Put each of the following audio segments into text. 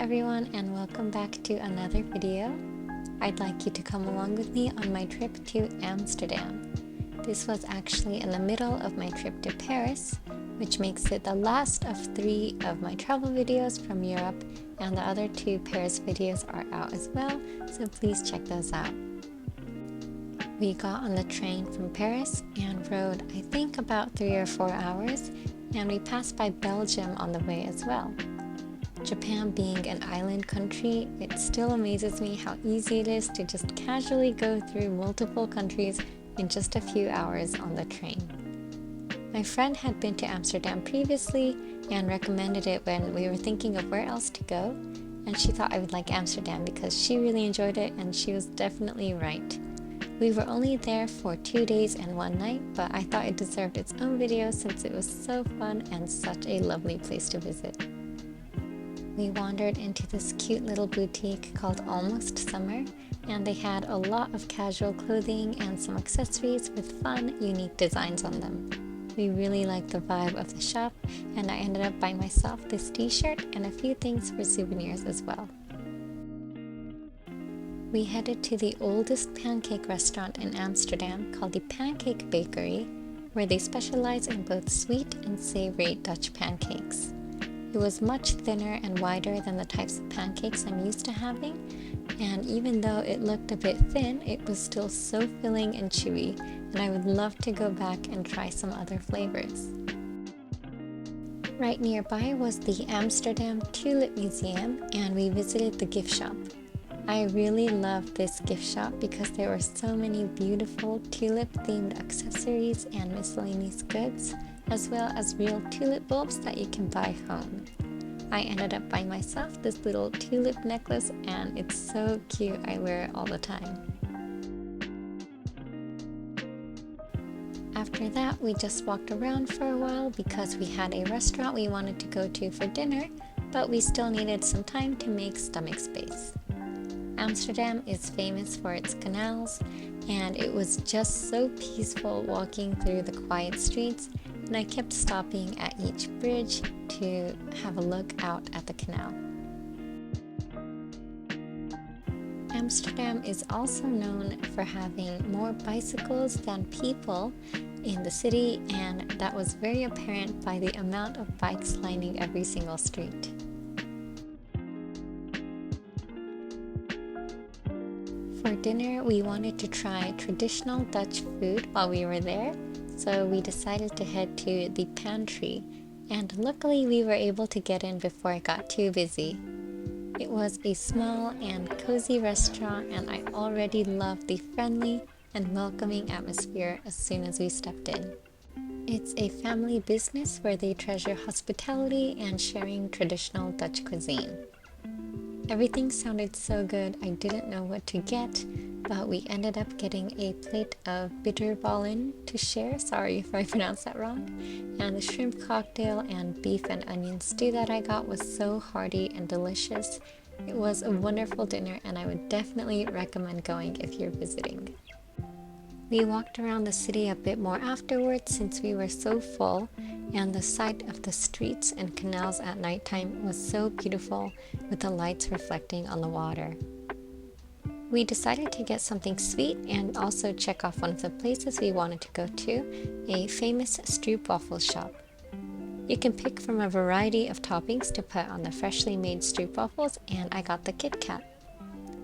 everyone, and welcome back to another video. I'd like you to come along with me on my trip to Amsterdam. This was actually in the middle of my trip to Paris, which makes it the last of 3 of my travel videos from Europe, and the other 2 Paris videos are out as well, so please check those out. We got on the train from Paris and rode I think about 3 or 4 hours, and we passed by Belgium on the way as well. Japan being an island country, it still amazes me how easy it is to just casually go through multiple countries in just a few hours on the train. My friend had been to Amsterdam previously and recommended it when we were thinking of where else to go, and she thought I would like Amsterdam because she really enjoyed it, and she was definitely right. We were only there for 2 days and 1 night, but I thought it deserved its own video since it was so fun and such a lovely place to visit. We wandered into this cute little boutique called Almost Summer, and they had a lot of casual clothing and some accessories with fun, unique designs on them. We really liked the vibe of the shop, and I ended up buying myself this t-shirt and a few things for souvenirs as well. We headed to the oldest pancake restaurant in Amsterdam called the Pancake Bakery, where they specialize in both sweet and savory Dutch pancakes. It was much thinner and wider than the types of pancakes I'm used to having, and even though it looked a bit thin, it was still so filling and chewy, and I would love to go back and try some other flavors. Right nearby was the Amsterdam Tulip Museum, and we visited the gift shop. I really loved this gift shop because there were so many beautiful tulip-themed accessories and miscellaneous goods, as well as real tulip bulbs that you can buy home. I ended up buying myself this little tulip necklace, and it's so cute. I wear it all the time. After that, we just walked around for a while because we had a restaurant we wanted to go to for dinner, but we still needed some time to make stomach space. Amsterdam is famous for its canals, and it was just so peaceful walking through the quiet streets, and I kept stopping at each bridge to have a look out at the canal. Amsterdam is also known for having more bicycles than people in the city, and that was very apparent by the amount of bikes lining every single street. For dinner, we wanted to try traditional Dutch food while we were there, so we decided to head to the pantry, and luckily we were able to get in before it got too busy. It was a small and cozy restaurant, and I already loved the friendly and welcoming atmosphere as soon as we stepped in. It's a family business where they treasure hospitality and sharing traditional Dutch cuisine. Everything sounded so good, I didn't know what to get, but we ended up getting a plate of bitterballen to share, sorry if I pronounced that wrong, and the shrimp cocktail and beef and onion stew that I got was so hearty and delicious. It was a wonderful dinner, and I would definitely recommend going if you're visiting. We walked around the city a bit more afterwards since we were so full, and the sight of the streets and canals at nighttime was so beautiful with the lights reflecting on the water. We decided to get something sweet and also check off one of the places we wanted to go to, a famous stroopwafel shop. You can pick from a variety of toppings to put on the freshly made stroopwafels, and I got the Kit Kat.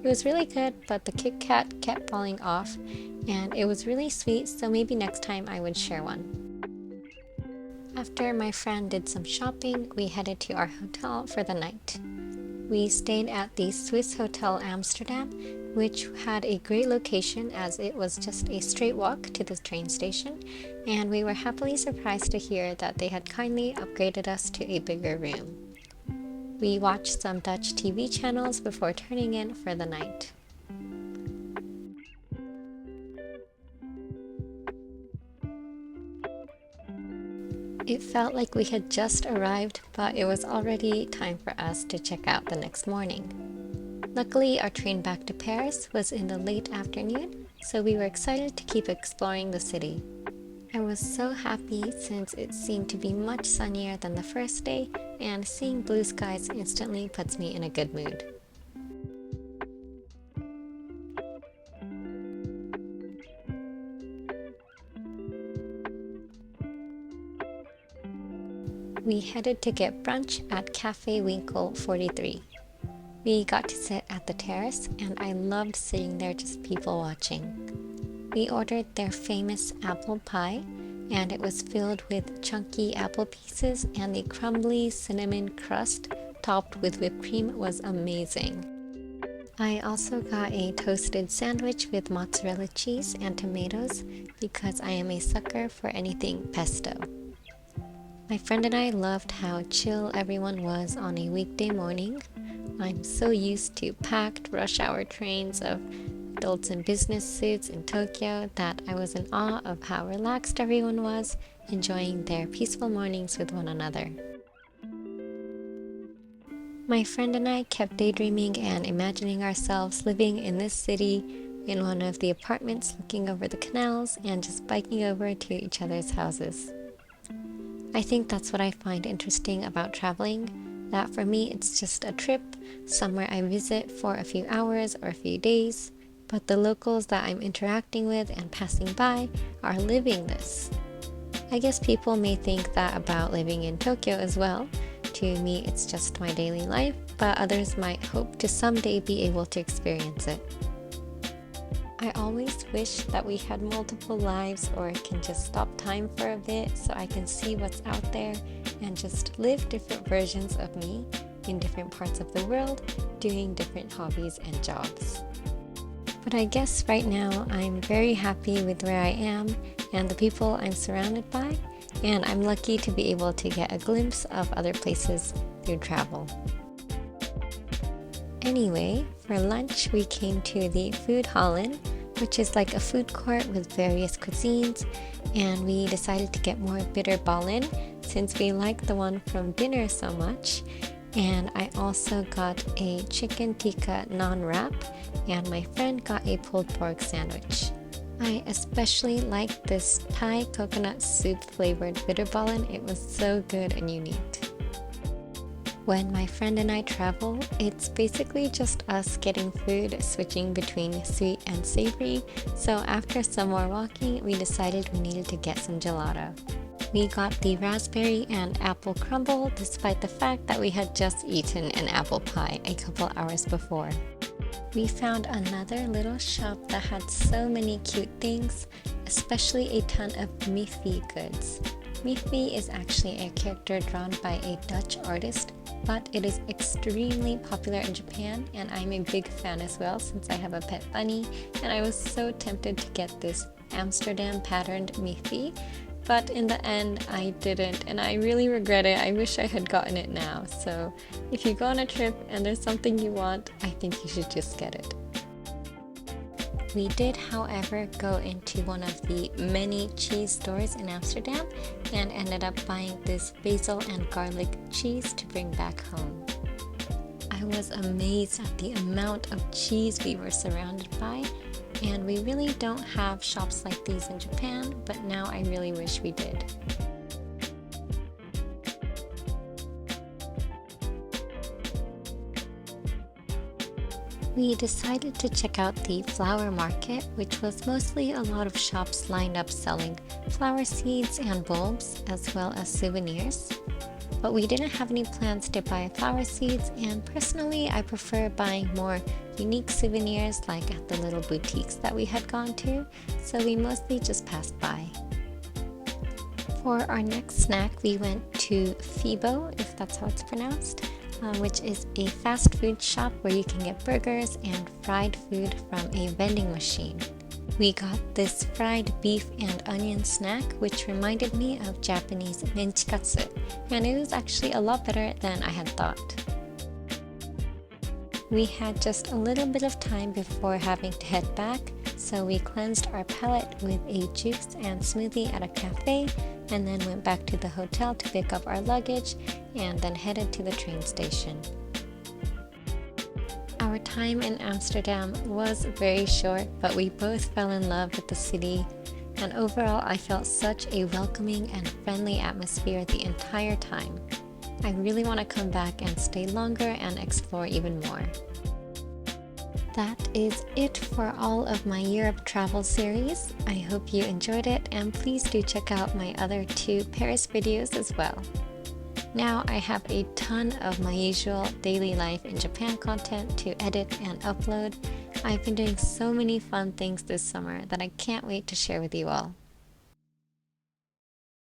It was really good, but the Kit Kat kept falling off, and it was really sweet, so maybe next time I would share one. After my friend did some shopping, we headed to our hotel for the night. We stayed at the Swiss Hotel Amsterdam, which had a great location as it was just a straight walk to the train station, and we were happily surprised to hear that they had kindly upgraded us to a bigger room. We watched some Dutch TV channels before turning in for the night. It felt like we had just arrived, but it was already time for us to check out the next morning. Luckily, our train back to Paris was in the late afternoon, so we were excited to keep exploring the city. I was so happy since it seemed to be much sunnier than the first day, and seeing blue skies instantly puts me in a good mood. We headed to get brunch at Cafe Winkle 43. We got to sit at the terrace, and I loved sitting there just people watching. We ordered their famous apple pie, and it was filled with chunky apple pieces, and the crumbly cinnamon crust topped with whipped cream was amazing. I also got a toasted sandwich with mozzarella cheese and tomatoes because I am a sucker for anything pesto. My friend and I loved how chill everyone was on a weekday morning. I'm so used to packed rush hour trains of adults in business suits in Tokyo that I was in awe of how relaxed everyone was, enjoying their peaceful mornings with one another. My friend and I kept daydreaming and imagining ourselves living in this city in one of the apartments looking over the canals and just biking over to each other's houses. I think that's what I find interesting about traveling, that for me it's just a trip, somewhere I visit for a few hours or a few days, but the locals that I'm interacting with and passing by are living this. I guess people may think that about living in Tokyo as well. To me, it's just my daily life, but others might hope to someday be able to experience it. I always wish that we had multiple lives or can just stop time for a bit so I can see what's out there and just live different versions of me in different parts of the world, doing different hobbies and jobs. But I guess right now I'm very happy with where I am and the people I'm surrounded by, and I'm lucky to be able to get a glimpse of other places through travel. Anyway, for lunch we came to the Food Hallen, which is like a food court with various cuisines, and we decided to get more bitter ballen since we liked the one from dinner so much. And I also got a chicken tikka naan wrap, and my friend got a pulled pork sandwich. I especially liked this Thai coconut soup flavored bitter ballen. It was so good and unique. When my friend and I travel, it's basically just us getting food, switching between sweet and savory, so after some more walking, we decided we needed to get some gelato. We got the raspberry and apple crumble despite the fact that we had just eaten an apple pie a couple hours before. We found another little shop that had so many cute things, especially a ton of Miffy goods. Miffy is actually a character drawn by a Dutch artist, but it is extremely popular in Japan, and I'm a big fan as well since I have a pet bunny, and I was so tempted to get this Amsterdam patterned Miffy, but in the end I didn't, and I really regret it. I wish I had gotten it now. So if you go on a trip and there's something you want, I think you should just get it. We did, however, go into one of the many cheese stores in Amsterdam and ended up buying this basil and garlic cheese to bring back home. I was amazed at the amount of cheese we were surrounded by, and we really don't have shops like these in Japan, but now I really wish we did. We decided to check out the flower market, which was mostly a lot of shops lined up selling flower seeds and bulbs, as well as souvenirs. But we didn't have any plans to buy flower seeds, and personally I prefer buying more unique souvenirs like at the little boutiques that we had gone to, so we mostly just passed by. For our next snack we went to Fibo, if that's how it's pronounced, which is a fast food shop where you can get burgers and fried food from a vending machine. We got this fried beef and onion snack, which reminded me of Japanese menchikatsu, and it was actually a lot better than I had thought. We had just a little bit of time before having to head back, so we cleansed our palate with a juice and smoothie at a cafe, and then went back to the hotel to pick up our luggage, and then headed to the train station. Our time in Amsterdam was very short, but we both fell in love with the city. and overall I felt such a welcoming and friendly atmosphere the entire time. I really want to come back and stay longer and explore even more. That is it for all of my Europe travel series. I hope you enjoyed it, and please do check out my other 2 Paris videos as well. Now I have a ton of my usual daily life in Japan content to edit and upload. I've been doing so many fun things this summer that I can't wait to share with you all.